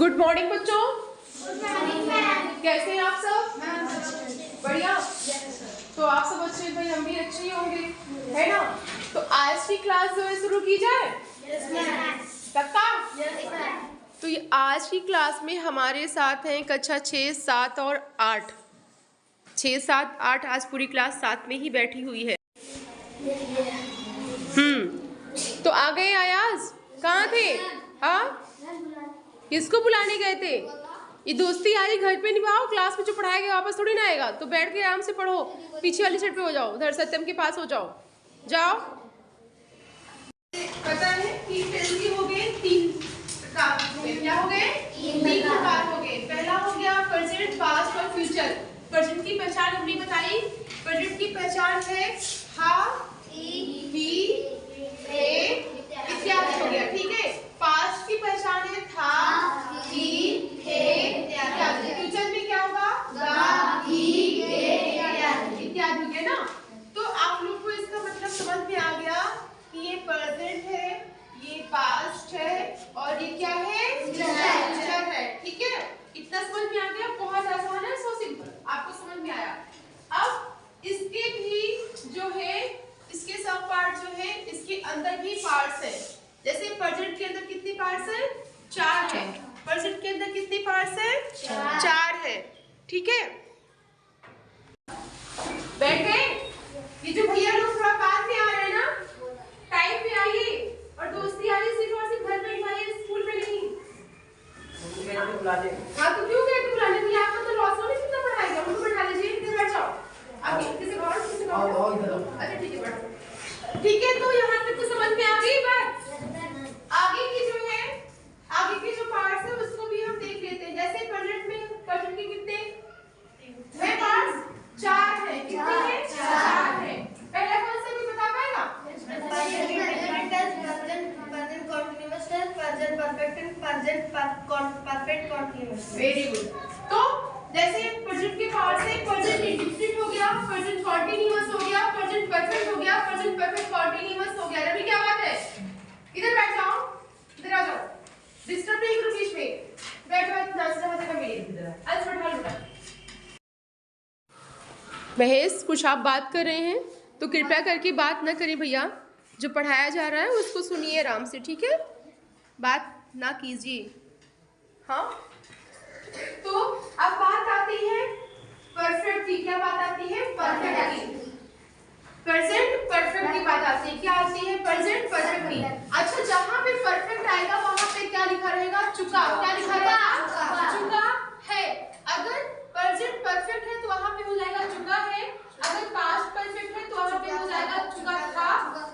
Good morning बच्चों। Good morning ma'am. कैसे हैं आप सब? बढ़िया। तो आप सब अच्छे, भाई हम भी अच्छे ही होंगे, है ना? तो आज की क्लास जो है शुरू की जाए। पक्का? तो ये आज की क्लास में हमारे साथ हैं कक्षा 6, 7 और 8। 6, 7, 8 आज पूरी क्लास साथ में ही बैठी हुई है। तो आ गए आयाज? कहाँ थे? हाँ, किसको बुलाने गए थे? ये दोस्ती यारी घर पे निभाओ, क्लास में जो पढ़ाया गया वापस थोड़ी ना आएगा। तो बैठ के आराम से पढ़ो, पीछे वाली सीट पे हो जाओ, उधर सत्यम के पास हो जाओ। जाओ। पता है कि पेन की हो गए 3 प्रकार। क्या हो गए? 3 प्रकार हो गए। पहला हो गया प्रेजेंट, पास्ट और फ्यूचर। प्रेजेंट की पहचान हमने बताई। प्रेजेंट की पहचान है हा, ही, हे इत्यादि हो गया, ठीक है। पास्ट की पहचान है था, ही, हे इत्यादि। फ्यूचर में क्या होगा? गा, ही, हे इत्यादि हो गया ना। तो आप लोग को इसका मतलब समझ में आ गया कि ये प्रेजेंट है, ये पास्ट है और ये क्या है? फ्यूचर है, ठीक है। इतना समझ में आ गया? बहुत आसान है, सो सिंपल, आपको समझ में आया। अब इसके भी जो है, इसके सब पार्ट जो है, इसके अंदर भी पार्ट्स है। जैसे प्रेजेंट के अंदर कितने पार्ट्स हैं? 4 है। प्रेजेंट के अंदर कितने पार्ट्स हैं? 4 है, ठीक है। बैठ गए? ये जो भैया लोग थोड़ा पास में आ रहे हैं ना, टाइम पे आइए और दोस्ती यारी सिर्फ और सिर्फ घर में ही आइए, स्कूल में नहीं। हाँ तो क्यों गए बुलाने? भैया आपको तो लॉस होने कितना पढ़ाएगा, उनको बैठा लीजिए, इधर बैठ जाओ। आगे किसी और अच्छा ठीक है, बैठो। ठीक है, तो यहाँ तक तो समझ में आ गई बात। आगे की जो है, आगे के जो पार्ट्स है उसको भी हम देख लेते हैं। जैसे प्रेजेंट में प्रेजेंट के कितने है पार्ट्स? 4 है। कितने हैं? 4 है। पहला कौन सा भी बता पाएगा? Very good. तो जैसे प्रेजेंट के पार्ट्स है, प्रेजेंट इंडेफिनिट हो गया, प्रेजेंट कंटीन्यूअस हो गया, प्रेजेंट परफेक्ट हो गया, प्रेजेंट परफेक्ट कंटीन्यूअस हो गया। रवि क्या बात है? इधर बैठ जाओ, इधर आ जाओ, डिस्टर्ब नहीं करो बीच में। बैठो, इतना समझ का मेरी इधर आज बैठा लो। महेश, कुछ आप बात कर रहे हैं तो कृपया करके बात न करें भैया। जो पढ़ाया जा रहा है उसको सुनिए आराम से, ठीक है? बात ना कीजिए। हाँ, तो अब बात आती है परफेक्ट की। क्या बात आती है? परफेक्ट की। प्रेजेंट परफेक्ट की बात आती है। क्या आती है? प्रेजेंट परफेक्ट की। अच्छा, जहां पे परफेक्ट आएगा वहां पे क्या लिखा रहेगा? चुका। क्या लिखा रहेगा? चुका है। अगर प्रेजेंट परफेक्ट है तो वहां पे हो जाएगा चुका है। अगर पास्ट परफेक्ट है तो वहां पे हो जाएगा चुका था।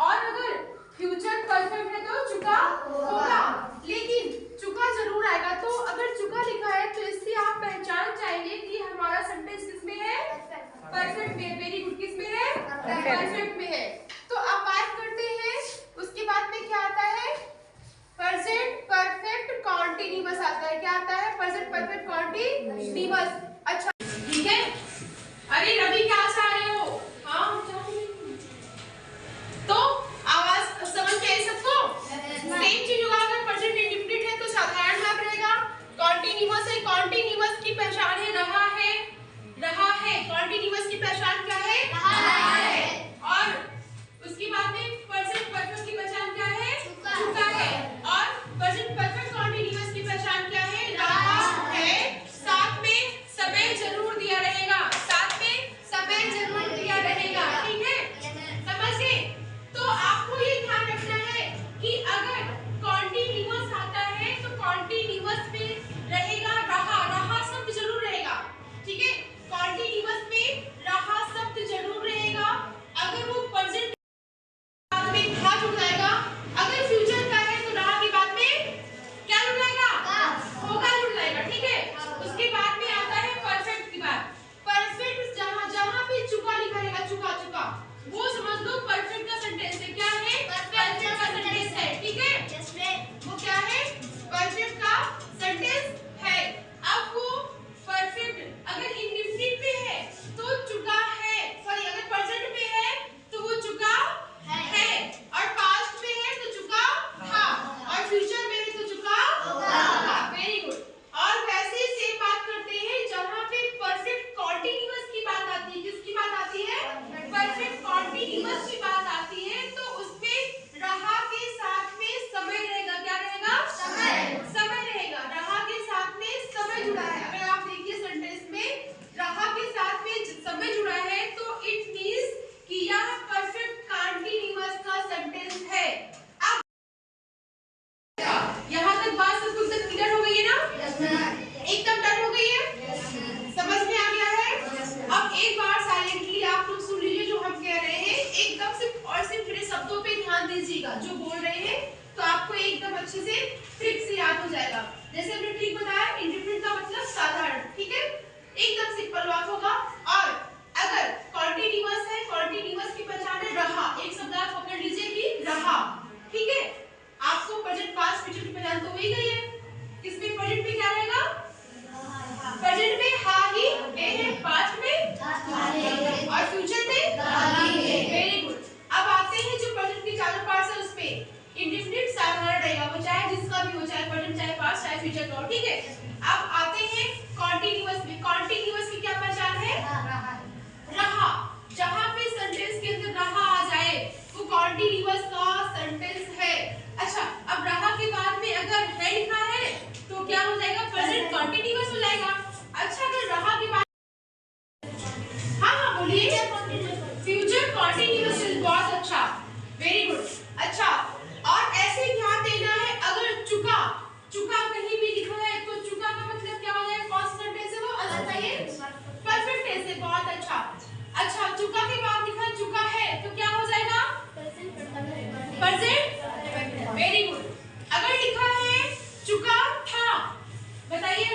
और अगर फ्यूचर परफेक्ट है तो चुका होगा। लेकिन चुका जरूर आएगा। तो अगर चुका लिखा है तो इससे आप पहचान जाएंगे कि हमारा सेंटेंस किसमें है? परफेक्ट में। Very good. किसमें है? परफेक्ट में है। तो अब बात करते हैं उसके बाद में क्या आता है? प्रेजेंट परफेक्ट कॉन्टिन्यूअस आता है। क्या आता है? Present perfect continuous. अच्छा ठीक है। अरे रवि क्या चाह रहे हो? हाँ तो आवाज समझ में आई सबको? सेम चीज होगा। अगर प्रेजेंट इंडेफिनिट है तो साधारण भाग रहेगा। कॉन्टिन्यूअस है, कॉन्टिन्यूअस की पहचान है रहा है। रहा है, कॉन्टिन्यूअस की पहचान क्या है? रहा है। और शब्दों पे ध्यान दीजिएगा जो बोल रहे हैं, तो आपको एकदम अच्छे से ट्रिक से याद हो जाएगा। जैसे हमने ट्रिक बताया, इंडिफरेंट का मतलब साधारण, ठीक है, एकदम सिंपल बात होगा। और अगर कॉन्टिन्यूअस है, कॉन्टिन्यूअस की पहचान है रहा, एक शब्द आप पकड़ लीजिए कि रहा, ठीक है। आपको प्रेजेंट पास्ट फ्यूचर की पहचान तो हो ही गई है। इसमें प्रेजेंट में क्या रहेगा? प्रेजेंट में हा ही है, पास्ट में और फ्यूचर में वेरी गुड। अब आते हैं जो प्रेजेंट के चारों पार्ट्स है उस पे इंडेफिनिट साधारण रहेगा, वो चाहे जिसका भी हो, चाहे प्रेजेंट चाहे पास्ट चाहे फ्यूचर का हो, ठीक है। अब आते हैं कॉन्टिन्यूअस में। कॉन्टिन्यूअस की क्या पहचान है? रहा। जहां पे सेंटेंस के अंदर रहा आ जाए वो कॉन्टिन्यूअस का सेंटेंस है। अच्छा, अब रहा के बाद में अगर है लिखा है तो क्या हो जाएगा? प्रेजेंट कॉन्टिन्यूअस हो जाएगा। अच्छा, अगर रहा के बाद हाँ बोलिए, फ्यूचर कॉन्टिन्यूअस। बहुत अच्छा, वेरी गुड। अच्छा, और ऐसे ध्यान देना है अगर चुका कहीं भी लिखा है तो चुका का मतलब क्या हो जाएगा? कौन सा सेंटेंस है वो? बताइए। परफेक्ट टेंस है, बहुत अच्छा। अच्छा, चुका के बाद लिखा चुका है तो क्या हो जाएगा? Present, very good. अगर लिखा है चुका था, बताइए।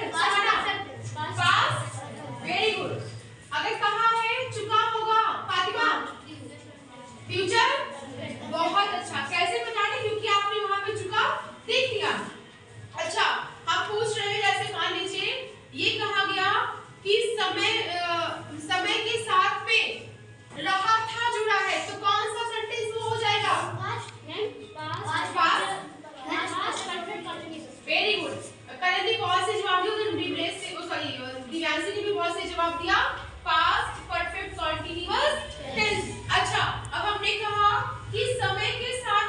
Past, very good. अगर कहा है चुका होगा, फातिमा, फ्यूचर, बहुत अच्छा। कैसे बताने? क्योंकि आपने वहां पे चुका देख लिया। अच्छा, हम पूछ रहे हैं, जैसे मान लीजिए ये कहा गया कि समय के साथ में रहा था जुड़ा है, तो कौन सा सेंटेंस वो हो जाएगा? Very good. करण ने बहुत से जवाब दिए, उधर रिप्लेस से, सॉरी दिव्यांशी ने भी बहुत से जवाब दिया। Past perfect continuous tense. अच्छा, अब हमने कहा कि समय के साथ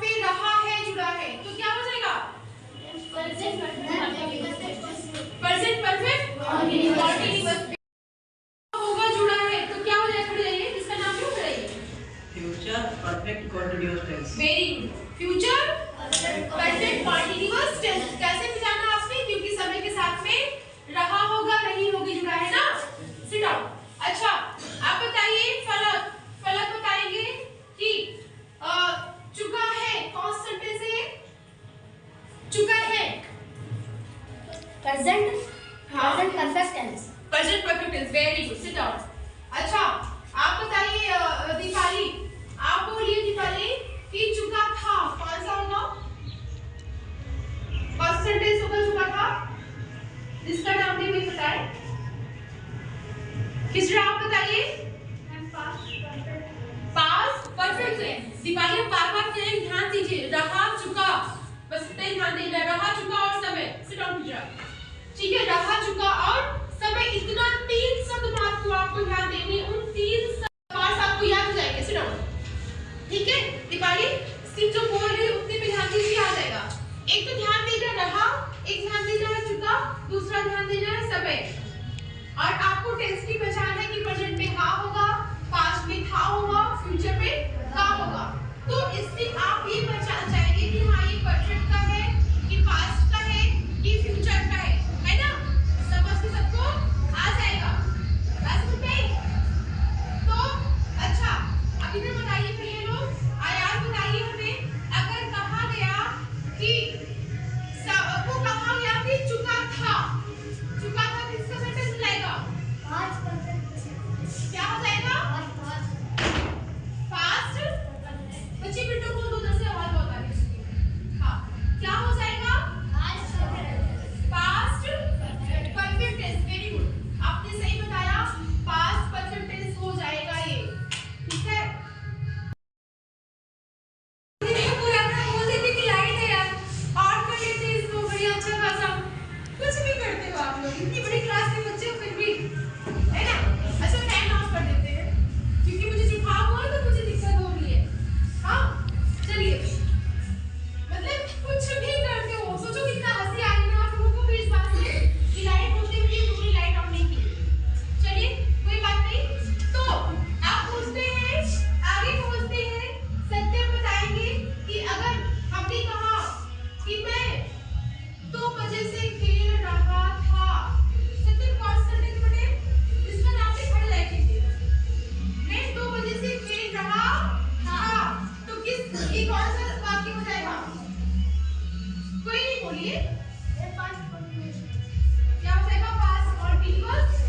में रहा है जुड़ा है, तो क्या हो जाएगा? प्रेजेंट परफेक्ट कॉन्टिन्यूअस होगा जुड़ा है, तो क्या हो जाएगा? खड़े जाइए, इसका नाम क्यों खड़ाइए? Future perfect continuous tense. Very good. Future perfect continuous tense. कैसे पहचाना आपने? क्योंकि समय के साथ में रहा होगा, रही होगी जुड़ा है ना। Seat down. अच्छा, आप बताइए, फलक बताएंगे कि चुका है कौन सा सेंटेंस है? चुका है present perfect tense. Present perfect tense, very good. Sit down. अच्छा, आप बताइए दीपाली, आप बोलिए दीपाली कि चुका था कौन सा होगा? कौन सा सेंटेंस होगा चुका था? जिसका नाम भी मुझे पता है। किसरा आप बताइए? पास्ट परफेक्ट है। दीपाली हम बार-बार कह रहे हैं, ध्यान दीजिए, रहा चुका, बस इतना ही ध्यान देना, रहा चुका और समय। सिट डाउन कीजिए, ठीक है। रहा चुका और समय, इतना 3 शब्द आपको ध्यान देने, उन 3 शब्द आपको याद हो जाएंगे। सिट डाउन, ठीक है। दीपाली सिर्फ जो बोल रही है उतने पे ध्यान दीजिए, आ जाएगा। एक तो ध्यान देना रहा, एक ध्यान देना है चुका, दूसरा ध्यान देना है समय। और आपको टेंस की पहचान है कि प्रेजेंट में हा होगा, पास्ट में था होगा, फ्यूचर में का होगा। तो इससे आप ये पहचान जाएंगे कि हाँ ये परफेक्ट का है, कि पास्ट का है, कि फ्यूचर का है ना। समझ के सबको आ जाएगा। बस बताइए। तो अच्छा, अभी भी बताइए भैया लोग, आयात बताइए हमें, अगर कहा गया कि सबको कहा गया कि चुका था किसका सेंटेंस लाएगा? क्या हो जाएगा? पास्ट। बच्चे बिट्टू को दो उधर से आवाज बहुत आ रही है। हाँ, क्या हो जाएगा? Past perfect tense, very good. आपने सही बताया, पास्ट परफेक्ट टेंस हो जाएगा ये, ठीक है। पूरा अपना बोल देते कि लाइट है यार, ऑन कर लेते इसको, बढ़िया अच्छा खासा कुछ भी करते हो आप लोग, इतनी बड़ी क्लास के बच्चे हो फिर भी, है ना। अच्छा, फैन ऑफ कर देते हैं क्योंकि मुझे जुकाम हुआ तो मुझे दिक्कत हो रही है। हाँ चलिए, मतलब कुछ भी करते हो, सोचो कितना हंसी आ रही है आप लोगों को भी इस बात से कि लाइट होते हुए पूरी लाइट ऑन नहीं की। चलिए, कोई बात नहीं। तो आप पूछते हैं, आगे पहुंचते हैं, सत्य बताएंगे कि अगर हमने कहा कि मैं 2 बजे से खेल रहा था, ये कौन सा वाक्य हो जाएगा? कोई नहीं बोलिए। Past continuous. क्या हो जाएगा? Past continuous